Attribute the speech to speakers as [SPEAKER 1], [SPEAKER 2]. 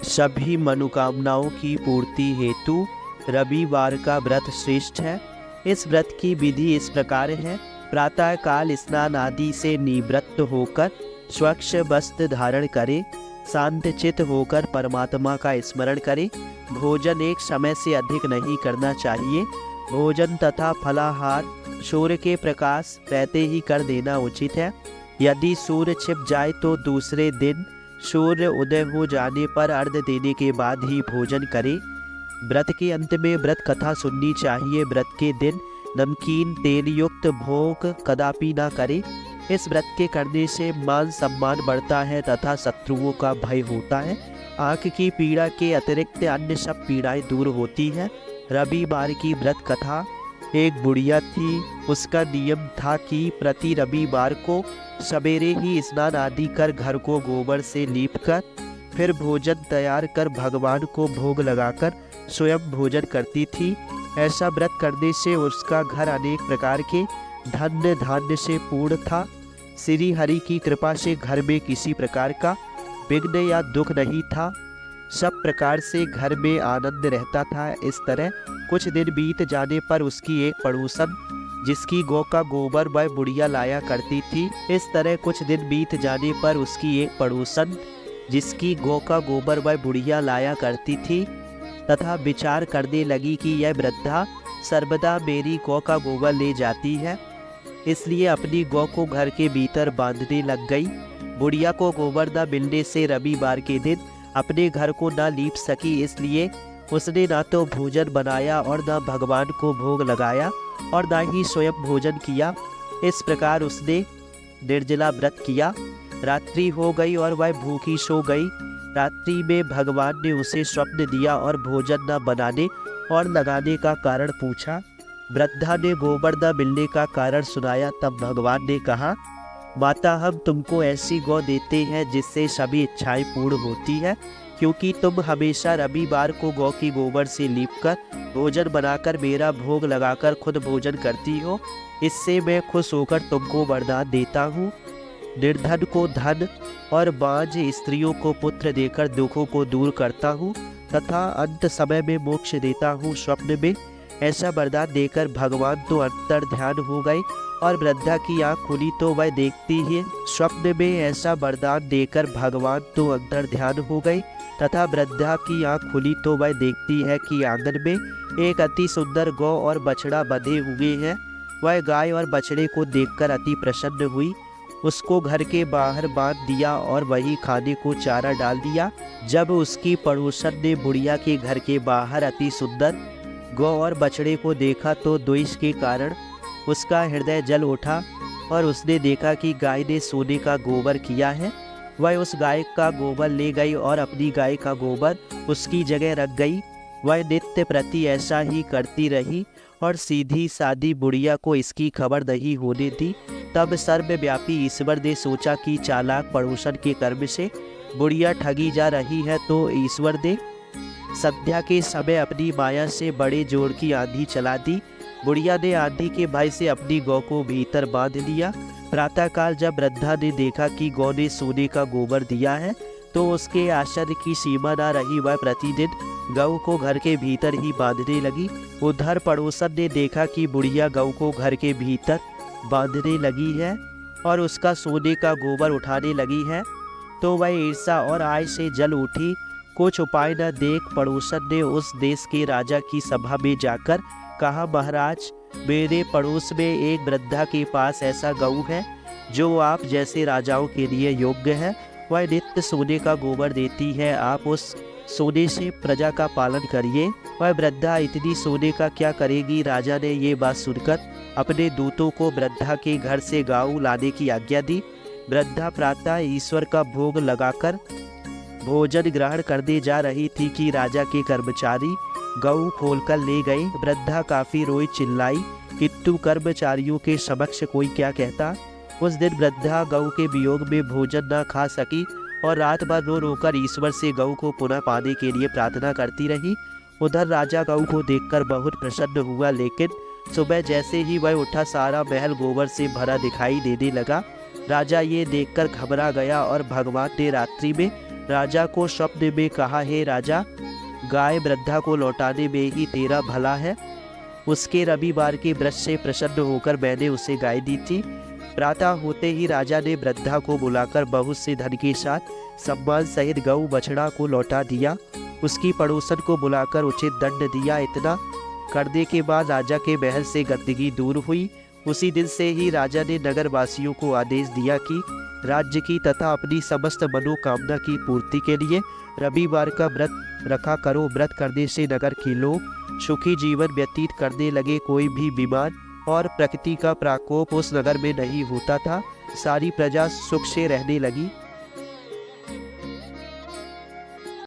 [SPEAKER 1] सभी मनोकामनाओं की पूर्ति हेतु रविवार का व्रत श्रेष्ठ है। इस व्रत की विधि इस प्रकार है। प्रातः काल स्नान आदि से निवृत्त होकर स्वच्छ वस्त्र धारण करें, शांत चित्त होकर परमात्मा का स्मरण करें। भोजन एक समय से अधिक नहीं करना चाहिए। भोजन तथा फलाहार सूर्य के प्रकाश रहते ही कर देना उचित है। यदि सूर्य छिप जाए तो दूसरे दिन सूर्य उदय हो जाने पर अर्घ्य देने के बाद ही भोजन करें। व्रत के अंत में व्रत कथा सुननी चाहिए। व्रत के दिन नमकीन तेल युक्त भोग कदापि ना करें। इस व्रत के करने से मान सम्मान बढ़ता है तथा शत्रुओं का भय होता है। आँख की पीड़ा के अतिरिक्त अन्य सब पीड़ाएं दूर होती हैं। रविवार की व्रत कथा। एक बुढ़िया थी। उसका नियम था कि प्रति रविवार को सवेरे ही स्नान आदि कर घर को गोबर से लीपकर फिर भोजन तैयार कर भगवान को भोग लगाकर स्वयं भोजन करती थी। ऐसा व्रत करने से उसका घर अनेक प्रकार के धन्य धान्य से पूर्ण था। श्री हरि की कृपा से घर में किसी प्रकार का विघ्न या दुख नहीं था। सब प्रकार से घर में आनंद रहता था। इस तरह कुछ दिन बीत जाने पर उसकी एक पड़ोसन जिसकी गौ का गोबर वह बुढ़िया लाया करती थी। इस तरह कुछ दिन बीत जाने पर उसकी एक पड़ोसन जिसकी गौ का गोबर वह बुढ़िया लाया करती थी तथा विचार करने लगी कि यह वृद्धा सर्वदा मेरी गौ का गोबर ले जाती है, इसलिए अपनी गौ को घर के भीतर बांधने लग गई। बुढ़िया को गोबर न मिलने से रविवार के दिन अपने घर को न लीप सकी, इसलिए उसने ना तो भोजन बनाया और न भगवान को भोग लगाया और न ही स्वयं भोजन किया। इस प्रकार उसने निर्जला व्रत किया। रात्रि हो गई और वह भूखी सो गई। रात्रि में भगवान ने उसे स्वप्न दिया और भोजन न बनाने और लगाने का कारण पूछा। वृद्धा ने गोबर न मिलने का कारण सुनाया। तब भगवान ने कहा, माता, हम तुमको ऐसी गौ देते हैं जिससे सभी इच्छाएं पूर्ण होती है, क्योंकि तुम हमेशा रविवार को गौ की गोबर से लीपकर भोजन बनाकर मेरा भोग लगाकर खुद भोजन करती हो। इससे मैं खुश होकर तुमको वरदान देता हूँ। निर्धन को धन और बांझ स्त्रियों को पुत्र देकर दुखों को दूर करता हूँ तथा अंत समय में मोक्ष देता हूँ। स्वप्न में ऐसा वरदान देकर भगवान तो अंतर ध्यान हो गए और वृद्धा की आँख खुली तो वह देखती है। स्वप्न में ऐसा वरदान देकर भगवान तो अंतर ध्यान हो गए तथा वृद्धा की आँख खुली तो वह देखती है कि आंगन में एक अति सुंदर गौ और बछड़ा बंधे हुए हैं। वह गाय और बछड़े को देखकर अति प्रसन्न हुई, उसको घर के बाहर बांध दिया और वही खाने को चारा डाल दिया। जब उसकी पड़ोसन ने बुढ़िया के घर के बाहर अति सुंदर गौ और बछड़े को देखा तो द्वेष के कारण उसका हृदय जल उठा और उसने देखा कि गाय ने सोने का गोबर किया है। वह उस गाय का गोबर ले गई और अपनी गाय का गोबर उसकी जगह रख गई। वह नित्य प्रति ऐसा ही करती रही और सीधी सादी बुढ़िया को इसकी खबर नहीं होने दी। तब सर्वव्यापी ईश्वर ने सोचा कि चालाक पड़ोसन के कर्म से बुढ़िया ठगी जा रही है, तो ईश्वर ने संध्या के समय अपनी माया से बड़े जोर की आंधी चला दी। बुढ़िया ने आंधी के भय से अपनी गौ को भीतर बांध लिया। प्रातःकाल जब वृद्धा ने देखा कि गौ ने सोने का गोबर दिया है तो उसके आश्चर्य की सीमा न रही। वह प्रतिदिन गौ को घर के भीतर ही बांधने लगी। उधर पड़ोसन ने देखा कि बुढ़िया गौ को घर के भीतर बांधने लगी है और उसका सोने का गोबर उठाने लगी है, तो वह ईर्ष्या और आय से जल उठी। कुछ उपाय न देख पड़ोसन ने उस देश के राजा की सभा में जाकर कहा, महाराज, मेरे पड़ोस में एक वृद्धा के पास ऐसा गऊ है जो आप जैसे राजाओं के लिए योग्य है। वह नित्य सोने का गोबर देती है, आप उस सोने से प्रजा का पालन करिए। वह वृद्धा इतनी सोने का क्या करेगी। राजा ने ये बात सुनकर अपने दूतों को वृद्धा के घर से गऊ लाने की आज्ञा दी। वृद्धा प्रातः ईश्वर का भोग लगाकर भोजन ग्रहण करने जा रही थी कि राजा के कर्मचारी गऊ खोलकर ले गए। वृद्धा काफी रोई चिल्लाई, किंतु कर्मचारियों के समक्ष कोई क्या कहता। उस दिन वृद्धा गऊ के वियोग में भोजन न खा सकी और रात भर रो रोकर ईश्वर से गऊ को पुनः पाने के लिए प्रार्थना करती रही। उधर राजा गऊ को देखकर बहुत प्रसन्न हुआ, लेकिन सुबह जैसे ही वह उठा सारा महल गोबर से भरा दिखाई देने लगा। राजा ये देखकर घबरा गया और भगवान ने रात्रि में राजा को शब्द में कहा, हे राजा, गाय वृद्धा को लौटाने में ही तेरा भला है। उसके रविवार के व्रत से प्रसन्न होकर मैंने उसे गाय दी थी। प्रातः होते ही राजा ने वृद्धा को बुलाकर बहुत से धन के साथ सम्मान सहित गऊ बछड़ा को लौटा दिया। उसकी पड़ोसन को बुलाकर उचित दंड दिया। इतना करने के बाद राजा के महल से गंदगी दूर हुई। उसी दिन से ही राजा ने नगर वासियों को आदेश दिया कि राज्य की तथा अपनी समस्त मनोकामना की पूर्ति के लिए रविवार का व्रत रखा करो। व्रत करने से नगर के लोग सुखी जीवन व्यतीत करने लगे। कोई भी बीमार और प्रकृति का प्रकोप उस नगर में नहीं होता था। सारी प्रजा सुख से रहने लगी।